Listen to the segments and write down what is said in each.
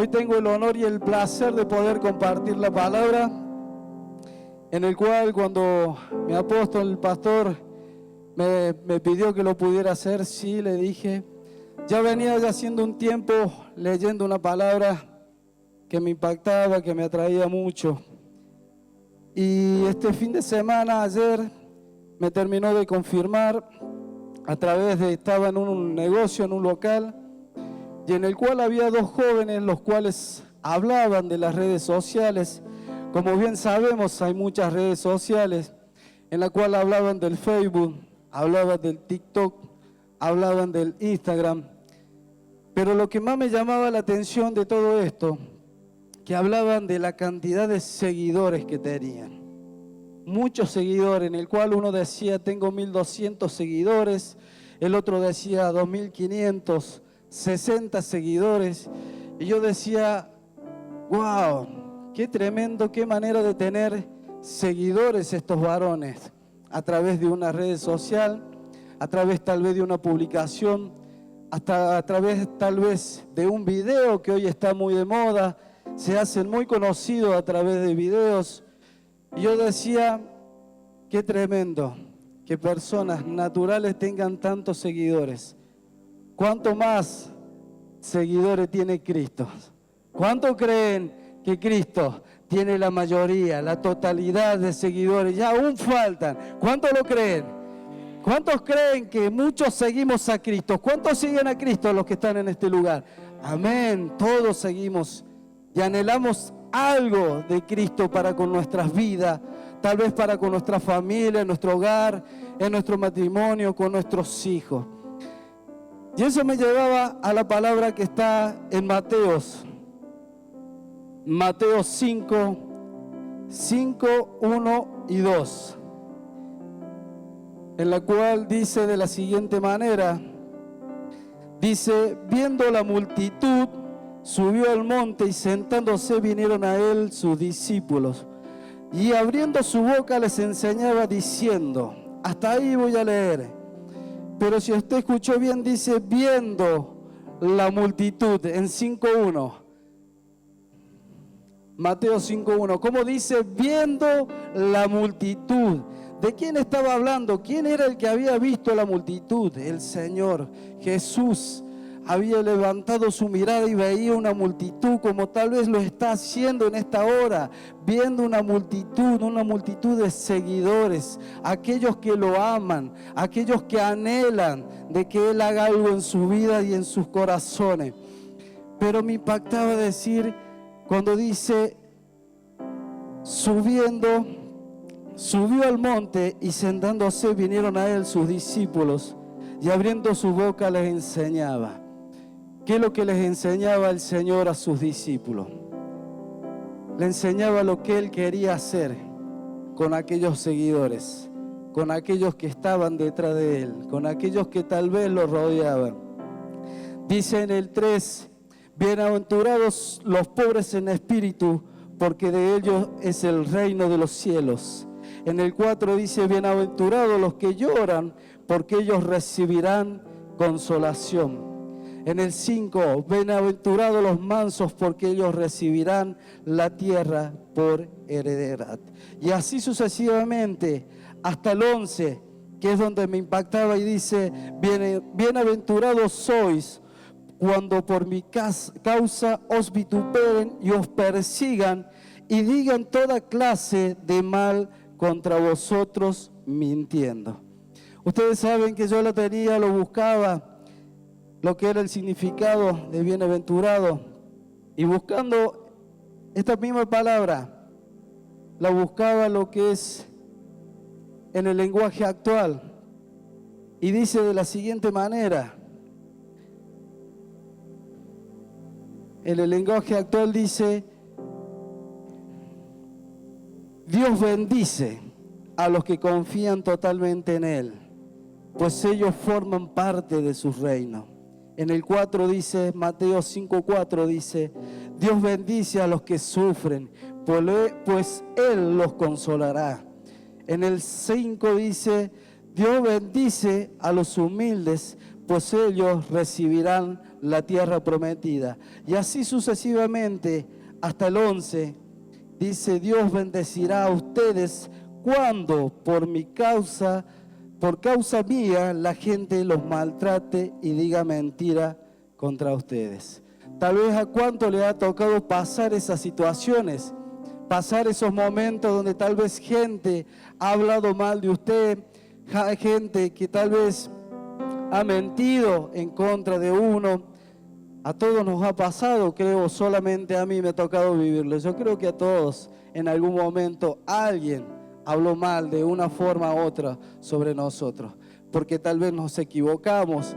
Hoy tengo el honor y el placer de poder compartir la palabra, en el cual cuando mi apóstol, el pastor, me pidió que lo pudiera hacer, sí, le dije. Ya venía ya haciendo un tiempo leyendo una palabra que me impactaba, que me atraía mucho. Y este fin de semana, ayer, me terminó de confirmar a través de, estaba en un negocio, en un local, y en el cual había dos jóvenes los cuales hablaban de las redes sociales. Como bien sabemos, hay muchas redes sociales en la cual hablaban del Facebook, hablaban del TikTok, hablaban del Instagram. Pero lo que más me llamaba la atención de todo esto, que hablaban de la cantidad de seguidores que tenían. Muchos seguidores, en el cual uno decía, tengo 1200 seguidores, el otro decía 2500, 60 seguidores, y yo decía, wow, qué tremendo, qué manera de tener seguidores estos varones, a través de una red social, a través tal vez de una publicación, hasta a través tal vez de un video que hoy está muy de moda, se hacen muy conocidos a través de videos. Y yo decía, qué tremendo que personas naturales tengan tantos seguidores. ¿Cuánto más seguidores tiene Cristo? ¿Cuánto creen que Cristo tiene la mayoría, la totalidad de seguidores? Ya aún faltan. ¿Cuántos lo creen? ¿Cuántos creen que muchos seguimos a Cristo? ¿Cuántos siguen a Cristo los que están en este lugar? Amén. Todos seguimos y anhelamos algo de Cristo para con nuestras vidas, tal vez para con nuestra familia, en nuestro hogar, en nuestro matrimonio, con nuestros hijos. Y eso me llevaba a la palabra que está en Mateo 5, 1 y 2, en la cual dice de la siguiente manera, dice, viendo la multitud, subió al monte y sentándose vinieron a él sus discípulos. Y abriendo su boca les enseñaba diciendo, hasta ahí voy a leer. Pero si usted escuchó bien, dice, viendo la multitud, en 5.1. Mateo 5.1. ¿Cómo dice? Viendo la multitud. ¿De quién estaba hablando? ¿Quién era el que había visto la multitud? El Señor Jesús. Había levantado su mirada y veía una multitud como tal vez lo está haciendo en esta hora, viendo una multitud de seguidores, aquellos que lo aman, aquellos que anhelan de que Él haga algo en su vida y en sus corazones. Pero me impactaba decir, cuando dice, subió al monte y sentándose vinieron a Él sus discípulos y abriendo su boca les enseñaba. ¿Qué es lo que les enseñaba el Señor a sus discípulos? Le enseñaba lo que Él quería hacer con aquellos seguidores, con aquellos que estaban detrás de Él, con aquellos que tal vez lo rodeaban. Dice en el 3, bienaventurados los pobres en espíritu, porque de ellos es el reino de los cielos. En el 4 dice, bienaventurados los que lloran, porque ellos recibirán consolación. En el 5, bienaventurados los mansos, porque ellos recibirán la tierra por heredad. Y así sucesivamente, hasta el 11, que es donde me impactaba, y dice, bienaventurados sois cuando por mi causa os vituperen y os persigan y digan toda clase de mal contra vosotros mintiendo. Ustedes saben que yo lo tenía, lo buscaba, lo que era el significado de bienaventurado, y buscando esta misma palabra, la buscaba lo que es en el lenguaje actual, y dice de la siguiente manera, en el lenguaje actual dice, Dios bendice a los que confían totalmente en Él, pues ellos forman parte de su reino. En el 4 dice, Mateo 5.4 dice, Dios bendice a los que sufren, pues Él los consolará. En el 5 dice, Dios bendice a los humildes, pues ellos recibirán la tierra prometida. Y así sucesivamente hasta el 11. Dice, Dios bendecirá a ustedes cuando por causa mía, la gente los maltrate y diga mentira contra ustedes. Tal vez a cuánto le ha tocado pasar esas situaciones, pasar esos momentos donde tal vez gente ha hablado mal de usted, gente que tal vez ha mentido en contra de uno. A todos nos ha pasado, creo, solamente a mí me ha tocado vivirlo. Yo creo que a todos en algún momento alguien habló mal de una forma u otra sobre nosotros, porque tal vez nos equivocamos,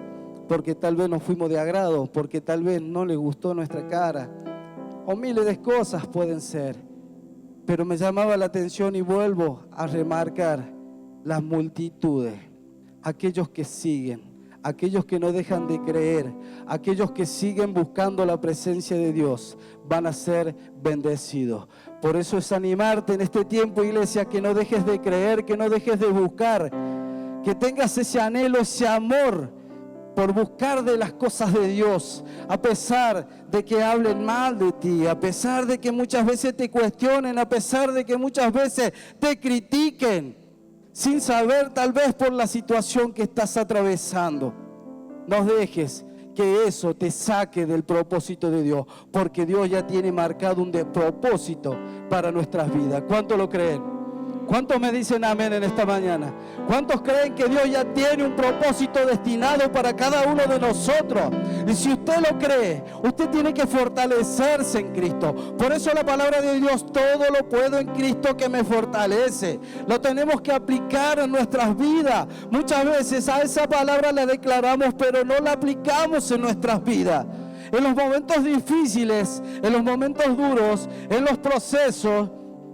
porque tal vez nos fuimos de agrado, porque tal vez no les gustó nuestra cara, o miles de cosas pueden ser. Pero me llamaba la atención y vuelvo a remarcar las multitudes, aquellos que siguen, aquellos que no dejan de creer, aquellos que siguen buscando la presencia de Dios, van a ser bendecidos. Por eso es animarte en este tiempo, iglesia, que no dejes de creer, que no dejes de buscar, que tengas ese anhelo, ese amor por buscar de las cosas de Dios, a pesar de que hablen mal de ti, a pesar de que muchas veces te cuestionen, a pesar de que muchas veces te critiquen, sin saber tal vez por la situación que estás atravesando. No dejes que eso te saque del propósito de Dios, porque Dios ya tiene marcado un propósito para nuestras vidas. ¿Cuántos lo creen? ¿Cuántos me dicen amén en esta mañana? ¿Cuántos creen que Dios ya tiene un propósito destinado para cada uno de nosotros? Y si usted lo cree, usted tiene que fortalecerse en Cristo. Por eso la palabra de Dios, todo lo puedo en Cristo que me fortalece. Lo tenemos que aplicar en nuestras vidas. Muchas veces a esa palabra la declaramos, pero no la aplicamos en nuestras vidas. En los momentos difíciles, en los momentos duros, en los procesos,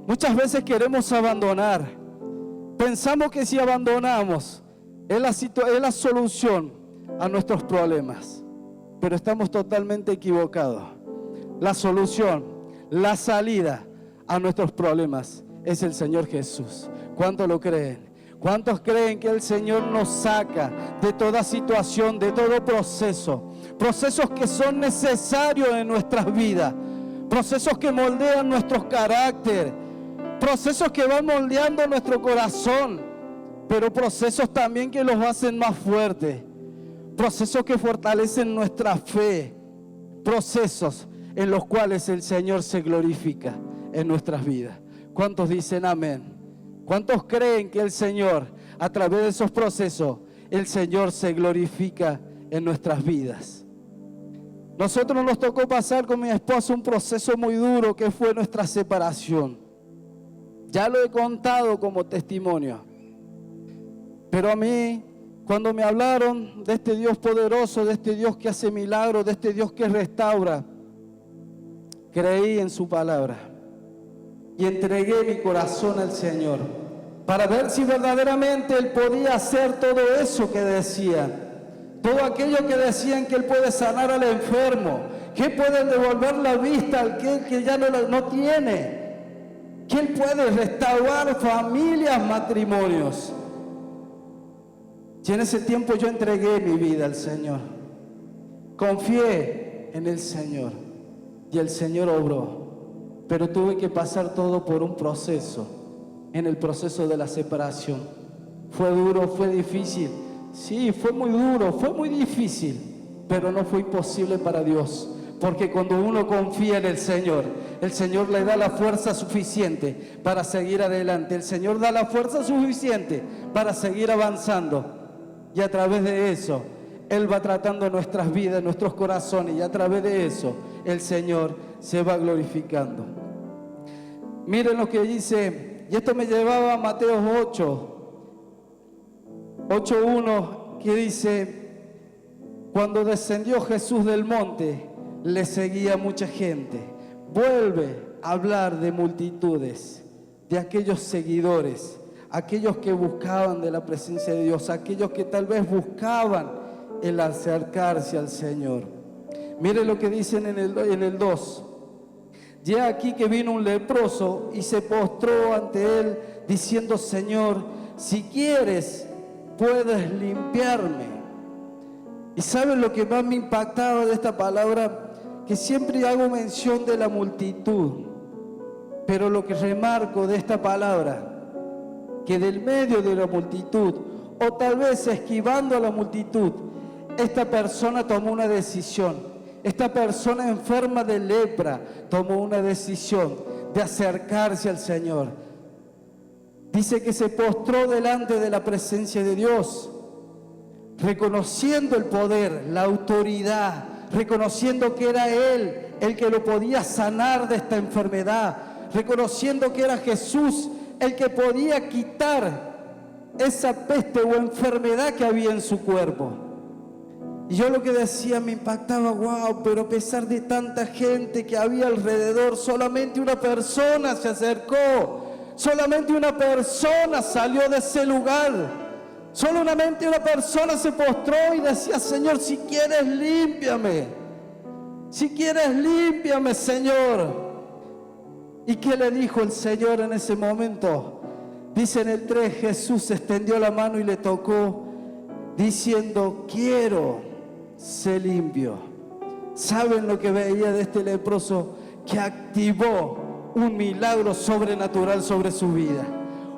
muchas veces queremos abandonar. Pensamos que si abandonamos es la solución a nuestros problemas. Pero estamos totalmente equivocados. La solución, la salida a nuestros problemas es el Señor Jesús. ¿Cuántos lo creen? ¿Cuántos creen que el Señor nos saca de toda situación, de todo proceso? Procesos que son necesarios en nuestras vidas. Procesos que moldean nuestro carácter. Procesos que van moldeando nuestro corazón, pero procesos también que los hacen más fuertes, procesos que fortalecen nuestra fe, procesos en los cuales el Señor se glorifica en nuestras vidas. ¿Cuántos dicen amén? ¿Cuántos creen que el Señor, a través de esos procesos, el Señor se glorifica en nuestras vidas? Nosotros nos tocó pasar con mi esposo un proceso muy duro que fue nuestra separación. Ya lo he contado como testimonio. Pero a mí, cuando me hablaron de este Dios poderoso, de este Dios que hace milagros, de este Dios que restaura, creí en su palabra y entregué mi corazón al Señor para ver si verdaderamente Él podía hacer todo eso que decían. Todo aquello que decían que Él puede sanar al enfermo, que puede devolver la vista al que ya no tiene, que Él puede restaurar familias, matrimonios. Y en ese tiempo yo entregué mi vida al Señor. Confié en el Señor y el Señor obró. Pero tuve que pasar todo por un proceso, en el proceso de la separación. Fue duro, fue difícil. Sí, fue muy duro, fue muy difícil, pero no fue imposible para Dios. Porque cuando uno confía en el Señor le da la fuerza suficiente para seguir adelante. El Señor da la fuerza suficiente para seguir avanzando. Y a través de eso, Él va tratando nuestras vidas, nuestros corazones. Y a través de eso, el Señor se va glorificando. Miren lo que dice, y esto me llevaba a Mateo 8:1, que dice: cuando descendió Jesús del monte, le seguía mucha gente. Vuelve a hablar de multitudes, de aquellos seguidores, aquellos que buscaban de la presencia de Dios, aquellos que tal vez buscaban el acercarse al Señor. Mire lo que dicen en el 2. Ya aquí que vino un leproso y se postró ante Él diciendo: Señor, si quieres, puedes limpiarme. Y ¿saben lo que más me impactaba de esta palabra? Que siempre hago mención de la multitud, pero lo que remarco de esta palabra, que del medio de la multitud, o tal vez esquivando a la multitud, esta persona tomó una decisión. Esta persona enferma de lepra tomó una decisión de acercarse al Señor. Dice que se postró delante de la presencia de Dios, reconociendo el poder, la autoridad, reconociendo que era Él el que lo podía sanar de esta enfermedad, reconociendo que era Jesús el que podía quitar esa peste o enfermedad que había en su cuerpo. Y yo lo que decía me impactaba, wow, pero a pesar de tanta gente que había alrededor, solamente una persona se acercó, solamente una persona salió de ese lugar, solamente una persona se postró y decía, Señor, si quieres límpiame, Señor. ¿Y qué le dijo el Señor en ese momento? Dice en el 3, Jesús extendió la mano y le tocó, diciendo, quiero ser limpio. ¿Saben lo que veía de este leproso? Que activó un milagro sobrenatural sobre su vida.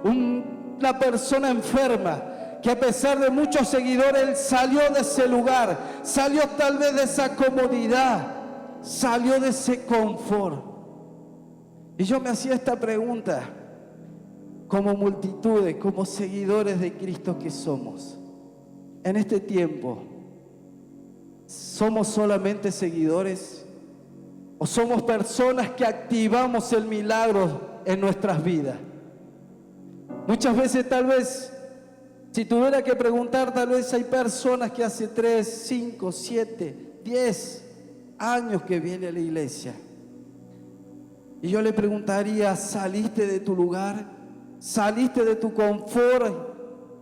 Una persona enferma que a pesar de muchos seguidores, él salió de ese lugar, salió tal vez de esa comodidad, salió de ese confort. Y yo me hacía esta pregunta, como multitudes, como seguidores de Cristo que somos, en este tiempo, ¿somos solamente seguidores? ¿O somos personas que activamos el milagro en nuestras vidas? Muchas veces, tal vez, si tuviera que preguntar, tal vez hay personas que hace 3, 5, 7, 10 años que vienen a la iglesia. Y yo le preguntaría, ¿saliste de tu lugar? ¿Saliste de tu confort?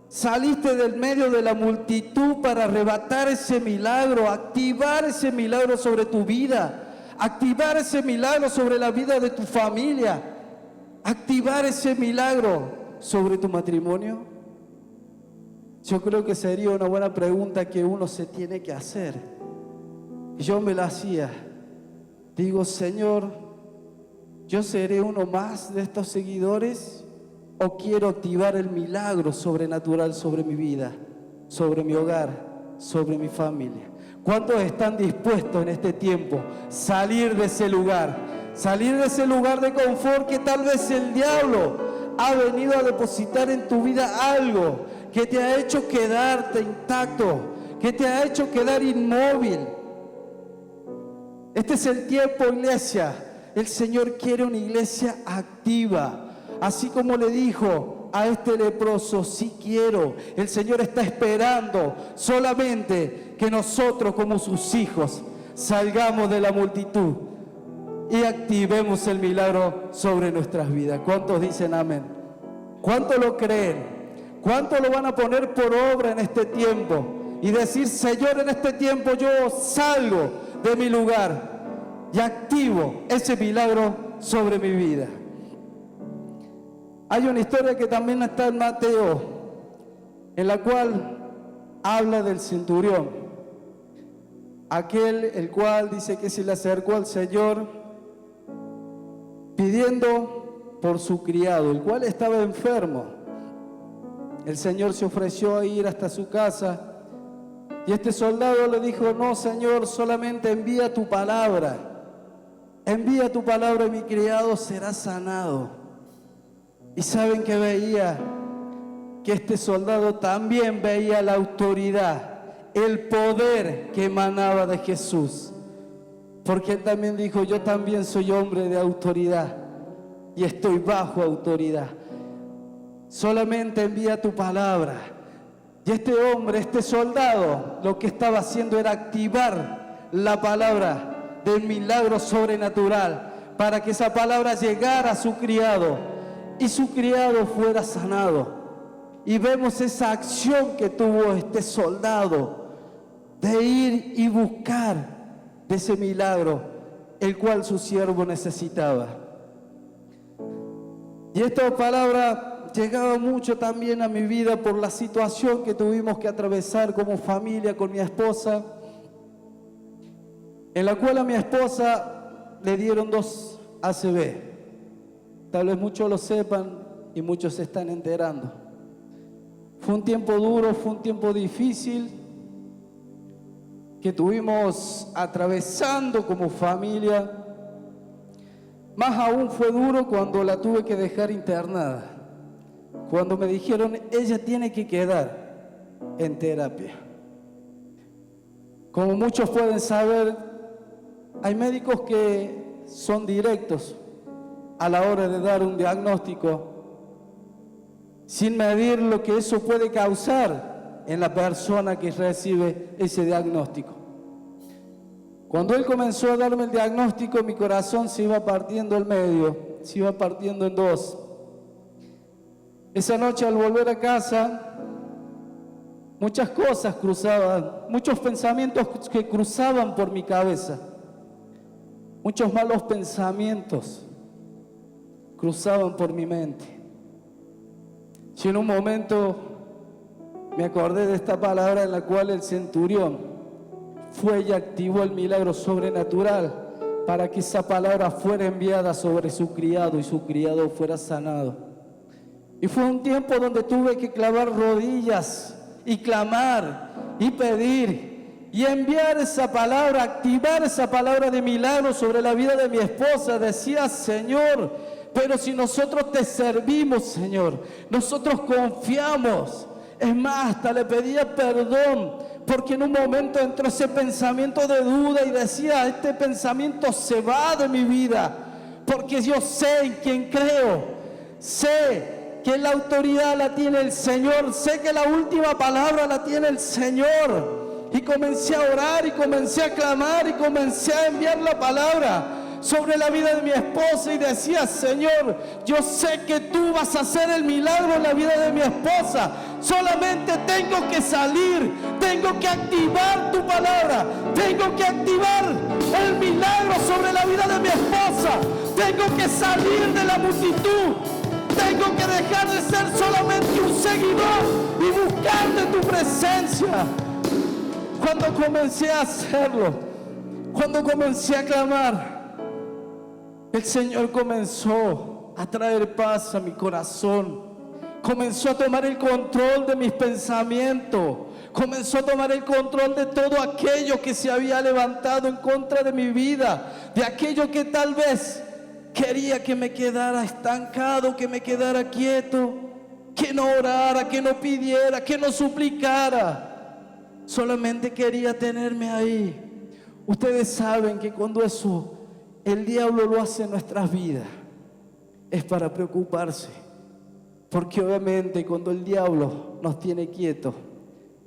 ¿Saliste del medio de la multitud para arrebatar ese milagro, activar ese milagro sobre tu vida, activar ese milagro sobre la vida de tu familia, activar ese milagro sobre tu matrimonio? Yo creo que sería una buena pregunta que uno se tiene que hacer. Y yo me la hacía. Digo, Señor, ¿yo seré uno más de estos seguidores o quiero activar el milagro sobrenatural sobre mi vida, sobre mi hogar, sobre mi familia? ¿Cuántos están dispuestos en este tiempo salir de ese lugar de confort que tal vez el diablo ha venido a depositar en tu vida algo que te ha hecho quedarte intacto, que te ha hecho quedar inmóvil? Este es el tiempo, iglesia. El Señor quiere una iglesia activa. Así como le dijo a este leproso, sí quiero. El Señor está esperando solamente que nosotros como sus hijos salgamos de la multitud y activemos el milagro sobre nuestras vidas. ¿Cuántos dicen amén? ¿Cuántos lo creen? ¿Cuántos lo van a poner por obra en este tiempo? Y decir, Señor, en este tiempo yo salgo de mi lugar y activo ese milagro sobre mi vida. Hay una historia que también está en Mateo, en la cual habla del centurión, aquel el cual dice que se le acercó al Señor pidiendo por su criado, el cual estaba enfermo. El Señor se ofreció a ir hasta su casa y este soldado le dijo, no, Señor, solamente envía tu palabra y mi criado será sanado. Y saben que veía, que este soldado también veía la autoridad, el poder que emanaba de Jesús, porque él también dijo, yo también soy hombre de autoridad y estoy bajo autoridad. Solamente envía tu palabra. Y este hombre, este soldado, lo que estaba haciendo era activar la palabra del milagro sobrenatural para que esa palabra llegara a su criado y su criado fuera sanado. Y vemos esa acción que tuvo este soldado de ir y buscar de ese milagro el cual su siervo necesitaba. Y esta palabra llegaba mucho también a mi vida por la situación que tuvimos que atravesar como familia con mi esposa, en la cual a mi esposa le dieron 2 ACV. Tal vez muchos lo sepan y muchos se están enterando. Fue un tiempo duro, fue un tiempo difícil que tuvimos atravesando como familia. Más aún fue duro cuando la tuve que dejar internada, cuando me dijeron ella tiene que quedar en terapia. Como muchos pueden saber, hay médicos que son directos a la hora de dar un diagnóstico, sin medir lo que eso puede causar en la persona que recibe ese diagnóstico. Cuando él comenzó a darme el diagnóstico, mi corazón se iba partiendo al medio, se iba partiendo en 2. Esa noche al volver a casa, muchas cosas cruzaban, muchos pensamientos que cruzaban por mi cabeza, muchos malos pensamientos cruzaban por mi mente. Y en un momento me acordé de esta palabra en la cual el centurión fue y activó el milagro sobrenatural para que esa palabra fuera enviada sobre su criado y su criado fuera sanado. Y fue un tiempo donde tuve que clavar rodillas y clamar y pedir y enviar esa palabra, activar esa palabra de milagro sobre la vida de mi esposa. Decía: Señor, pero si nosotros te servimos, Señor, nosotros confiamos. Es más, hasta le pedía perdón, porque en un momento entró ese pensamiento de duda y decía: este pensamiento se va de mi vida, porque yo sé en quién creo, sé que la autoridad la tiene el Señor, sé que la última palabra la tiene el Señor. Y comencé a orar y comencé a clamar y comencé a enviar la palabra sobre la vida de mi esposa y decía: Señor, yo sé que tú vas a hacer el milagro en la vida de mi esposa, solamente tengo que salir, tengo que activar tu palabra, tengo que activar el milagro sobre la vida de mi esposa, tengo que salir de la multitud, tengo que dejar de ser solamente un seguidor y buscar de tu presencia. Cuando comencé a hacerlo, cuando comencé a clamar, el Señor comenzó a traer paz a mi corazón, comenzó a tomar el control de mis pensamientos, comenzó a tomar el control de todo aquello que se había levantado en contra de mi vida, de aquello que tal vez quería que me quedara estancado, que me quedara quieto, que no orara, que no pidiera, que no suplicara. Solamente quería tenerme ahí. Ustedes saben que cuando eso el diablo lo hace en nuestras vidas, es para preocuparse, porque obviamente cuando el diablo nos tiene quietos,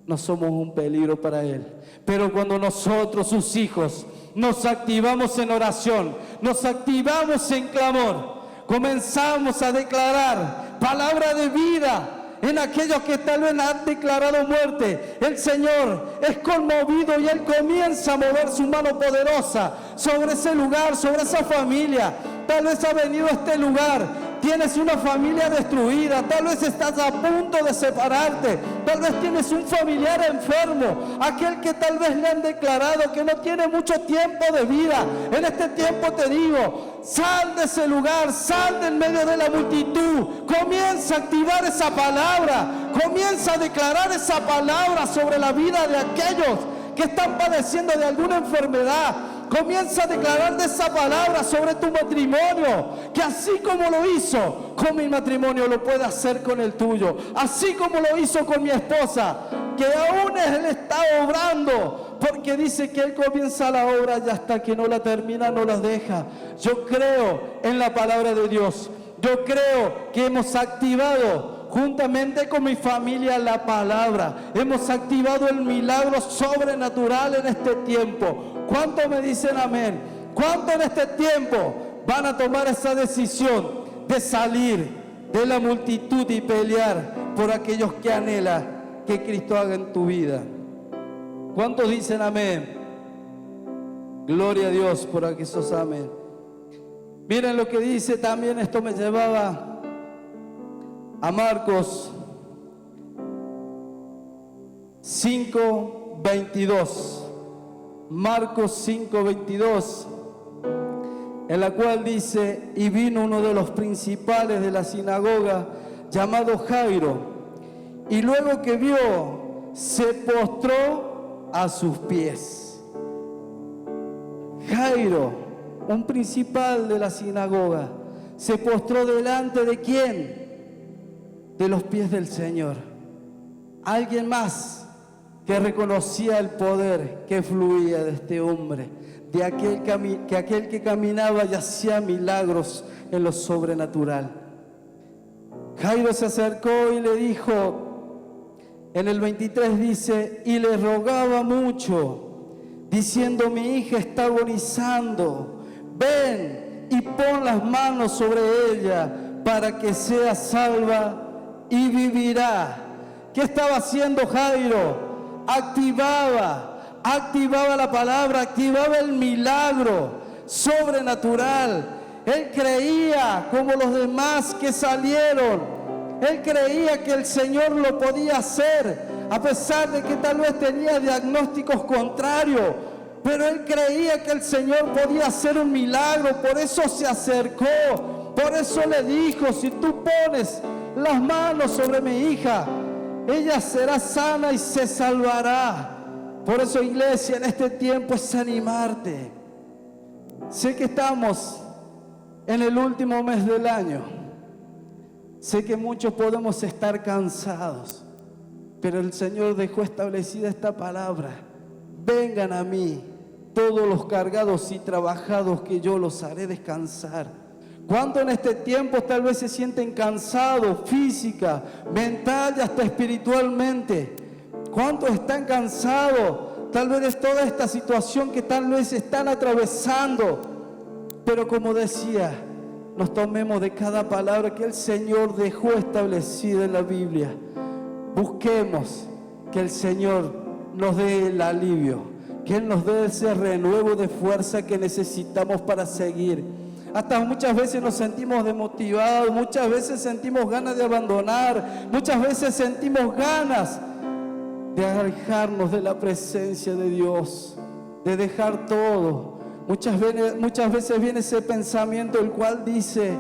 no somos un peligro para él. Pero cuando nosotros, sus hijos, nos activamos en oración, nos activamos en clamor, comenzamos a declarar palabra de vida en aquellos que tal vez han declarado muerte, el Señor es conmovido y Él comienza a mover su mano poderosa sobre ese lugar, sobre esa familia. Tal vez ha venido a este lugar, tienes una familia destruida, tal vez estás a punto de separarte, tal vez tienes un familiar enfermo, aquel que tal vez le han declarado que no tiene mucho tiempo de vida. En este tiempo te digo, sal de ese lugar, sal del medio de la multitud, comienza a activar esa palabra, comienza a declarar esa palabra sobre la vida de aquellos que están padeciendo de alguna enfermedad. Comienza a declarar de esa palabra sobre tu matrimonio, que así como lo hizo con mi matrimonio, lo puede hacer con el tuyo. Así como lo hizo con mi esposa, que aún Él está obrando, porque dice que Él comienza la obra y hasta que no la termina no la deja. Yo creo en la palabra de Dios. Yo creo que hemos activado juntamente con mi familia la palabra. Hemos activado el milagro sobrenatural en este tiempo. ¿Cuántos me dicen amén? ¿Cuántos en este tiempo van a tomar esa decisión de salir de la multitud y pelear por aquellos que anhelan que Cristo haga en tu vida? ¿Cuántos dicen amén? Gloria a Dios por aquellos amén. Miren lo que dice también, esto me llevaba a Marcos 5:22. Marcos 5:22, en la cual dice: y vino uno de los principales de la sinagoga, llamado Jairo, y luego que vio, se postró a sus pies. Jairo, un principal de la sinagoga, se postró delante ¿de quién? De los pies del Señor. Alguien más que reconocía el poder que fluía de este hombre, de aquel que caminaba y hacía milagros en lo sobrenatural. Jairo se acercó y le dijo, en el 23 dice, y le rogaba mucho, diciendo: mi hija está agonizando, ven y pon las manos sobre ella para que sea salva y vivirá. ¿Qué estaba haciendo Jairo? Activaba la palabra, activaba el milagro sobrenatural. Él creía como los demás que salieron. Él creía que el Señor lo podía hacer, a pesar de que tal vez tenía diagnósticos contrarios. Pero él creía que el Señor podía hacer un milagro, por eso se acercó. Por eso le dijo: si tú pones las manos sobre mi hija, ella será sana y se salvará. Por eso, iglesia, en este tiempo es animarte. Sé que estamos en el último mes del año. Sé que muchos podemos estar cansados, pero el Señor dejó establecida esta palabra: vengan a mí todos los cargados y trabajados, que yo los haré descansar. ¿Cuántos en este tiempo tal vez se sienten cansados física, mental y hasta espiritualmente? ¿Cuántos están cansados tal vez de toda esta situación que tal vez están atravesando? Pero como decía, nos tomemos de cada palabra que el Señor dejó establecida en la Biblia. Busquemos que el Señor nos dé el alivio, que Él nos dé ese renuevo de fuerza que necesitamos para seguir. Hasta muchas veces nos sentimos desmotivados, muchas veces sentimos ganas de abandonar, muchas veces sentimos ganas de alejarnos de la presencia de Dios, de dejar todo. Muchas veces viene ese pensamiento el cual dice: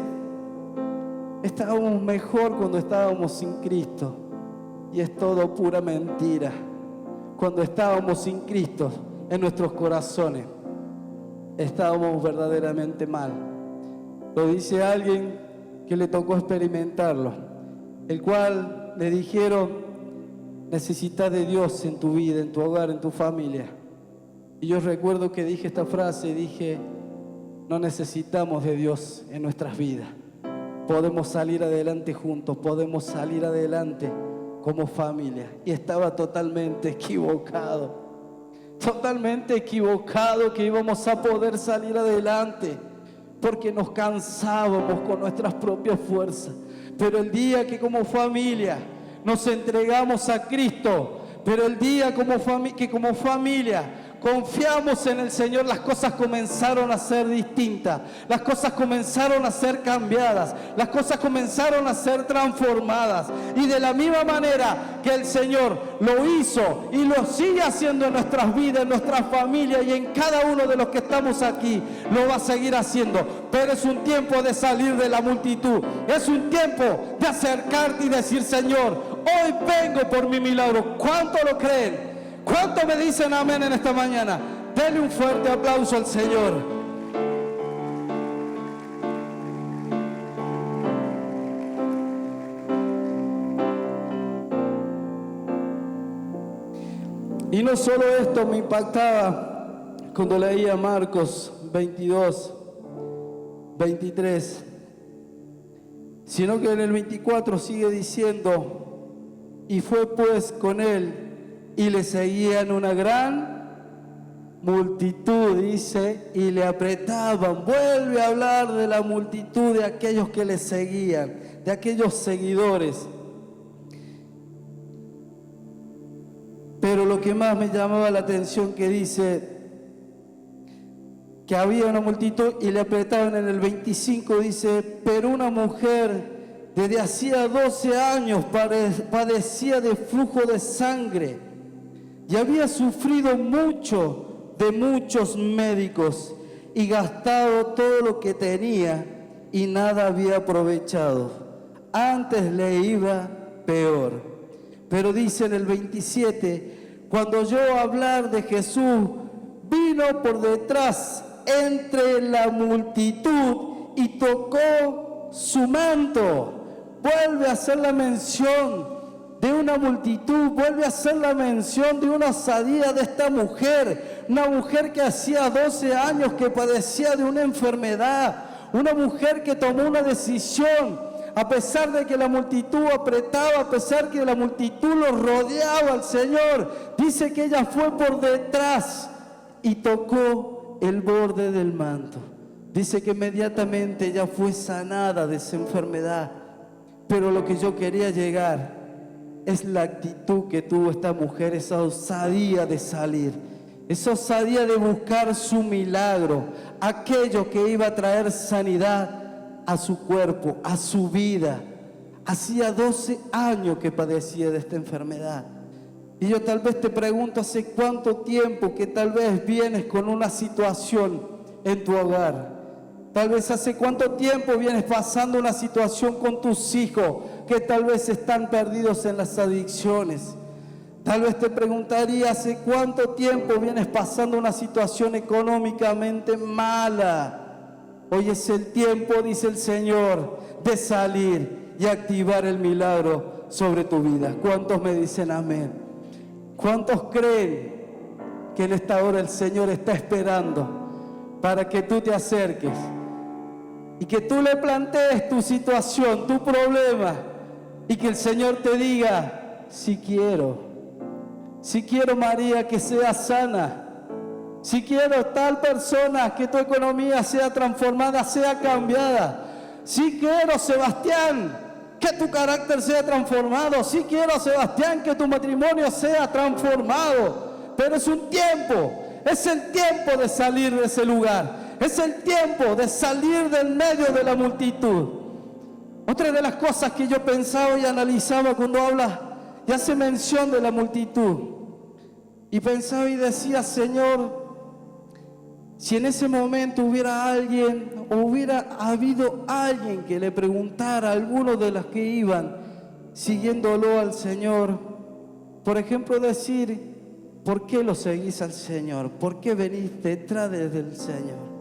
estábamos mejor cuando estábamos sin Cristo. Y es todo pura mentira. Cuando estábamos sin Cristo en nuestros corazones, estábamos verdaderamente mal. Lo dice alguien que le tocó experimentarlo, el cual le dijeron: necesitas de Dios en tu vida, en tu hogar, en tu familia. Y yo recuerdo que dije esta frase, dije: no necesitamos de Dios en nuestras vidas. Podemos salir adelante juntos, podemos salir adelante como familia. Y estaba totalmente equivocado que íbamos a poder salir adelante, porque nos cansábamos con nuestras propias fuerzas. Pero el día que como familia nos entregamos a Cristo, pero el día que como familia confiamos en el Señor, las cosas comenzaron a ser distintas, las cosas comenzaron a ser cambiadas, las cosas comenzaron a ser transformadas. Y de la misma manera que el Señor lo hizo y lo sigue haciendo en nuestras vidas, en nuestras familias y en cada uno de los que estamos aquí, lo va a seguir haciendo. Pero es un tiempo de salir de la multitud, es un tiempo de acercarte y decir: Señor, hoy vengo por mi milagro. ¿Cuánto lo creen? ¿Cuánto me dicen amén en esta mañana? Denle un fuerte aplauso al Señor. Y no solo esto me impactaba cuando leía Marcos 22, 23, sino que en el 24 sigue diciendo: y fue pues con él, y le seguían una gran multitud, dice, y le apretaban. Vuelve a hablar de la multitud, de aquellos que le seguían, de aquellos seguidores. Pero lo que más me llamaba la atención, que dice que había una multitud y le apretaban. En el 25 dice: pero una mujer Desde hacía 12 años padecía de flujo de sangre y había sufrido mucho de muchos médicos y gastado todo lo que tenía y nada había aprovechado. Antes le iba peor. Pero dice en el 27, cuando oyó hablar de Jesús, vino por detrás entre la multitud y tocó su manto. Vuelve a hacer la mención de una multitud, vuelve a hacer la mención de una osadía de esta mujer, una mujer que hacía 12 años que padecía de una enfermedad, una mujer que tomó una decisión, a pesar de que la multitud apretaba, a pesar de que la multitud lo rodeaba al Señor, dice que ella fue por detrás y tocó el borde del manto. Dice que inmediatamente ella fue sanada de esa enfermedad. Pero lo que yo quería llegar es la actitud que tuvo esta mujer, esa osadía de salir, esa osadía de buscar su milagro, aquello que iba a traer sanidad a su cuerpo, a su vida. Hacía 12 años que padecía de esta enfermedad. Y yo tal vez te pregunto, ¿hace cuánto tiempo que tal vez vienes con una situación en tu hogar? Tal vez hace cuánto tiempo vienes pasando una situación con tus hijos que tal vez están perdidos en las adicciones. Tal vez te preguntaría, ¿hace cuánto tiempo vienes pasando una situación económicamente mala? Hoy es el tiempo, dice el Señor, de salir y activar el milagro sobre tu vida. ¿Cuántos me dicen amén? ¿Cuántos creen que en esta hora el Señor está esperando para que tú te acerques y que tú le plantees tu situación, tu problema, y que el Señor te diga, si quiero, María, que seas sana, si quiero tal persona, que tu economía sea transformada, sea cambiada, si quiero, Sebastián, que tu carácter sea transformado, si quiero, Sebastián, que tu matrimonio sea transformado. Pero es un tiempo, es el tiempo de salir de ese lugar. Es el tiempo de salir del medio de la multitud. Otra de las cosas que yo pensaba y analizaba cuando habla y hace mención de la multitud, y pensaba y decía, Señor, si en ese momento hubiera alguien, o hubiera habido alguien que le preguntara a algunos de los que iban siguiéndolo al Señor, por ejemplo, decir, ¿por qué lo seguís al Señor? ¿Por qué venís detrás del Señor?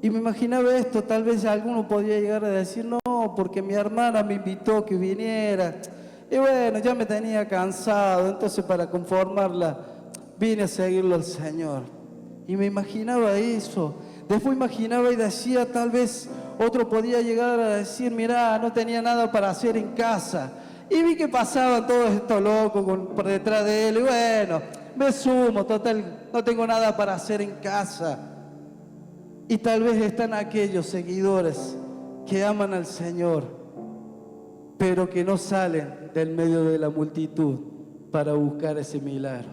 Y me imaginaba esto, tal vez alguno podía llegar a decir, no, porque mi hermana me invitó que viniera. Y bueno, ya me tenía cansado, entonces para conformarla, vine a seguirlo al Señor. Y me imaginaba eso. Después imaginaba y decía, tal vez otro podía llegar a decir, mirá, no tenía nada para hacer en casa. Y vi que pasaban todos estos locos por detrás de él. Y bueno, me sumo, total, no tengo nada para hacer en casa. Y tal vez están aquellos seguidores que aman al Señor, pero que no salen del medio de la multitud para buscar ese milagro.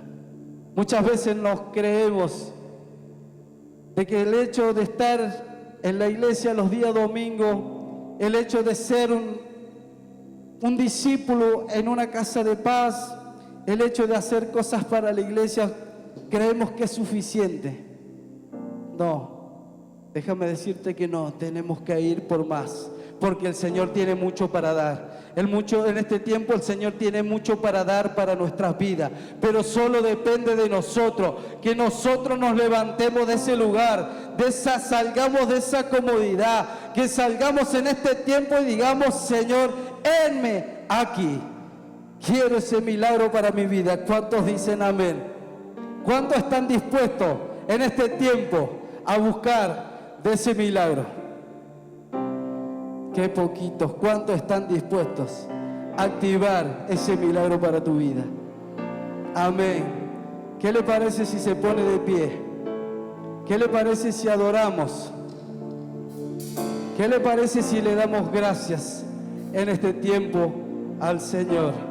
Muchas veces nos creemos de que el hecho de estar en la iglesia los días domingos, el hecho de ser un discípulo en una casa de paz, el hecho de hacer cosas para la iglesia, creemos que es suficiente. No. Déjame decirte que no, tenemos que ir por más, porque el Señor tiene mucho para dar. En este tiempo el Señor tiene mucho para dar para nuestras vidas, pero solo depende de nosotros, que nosotros nos levantemos de ese lugar, salgamos de esa comodidad, que salgamos en este tiempo y digamos, Señor, henme aquí. Quiero ese milagro para mi vida. ¿Cuántos dicen amén? ¿Cuántos están dispuestos en este tiempo a buscar de ese milagro? Qué poquitos. ¿Cuántos están dispuestos a activar ese milagro para tu vida? Amén. ¿Qué le parece si se pone de pie? ¿Qué le parece si adoramos? ¿Qué le parece si le damos gracias en este tiempo al Señor?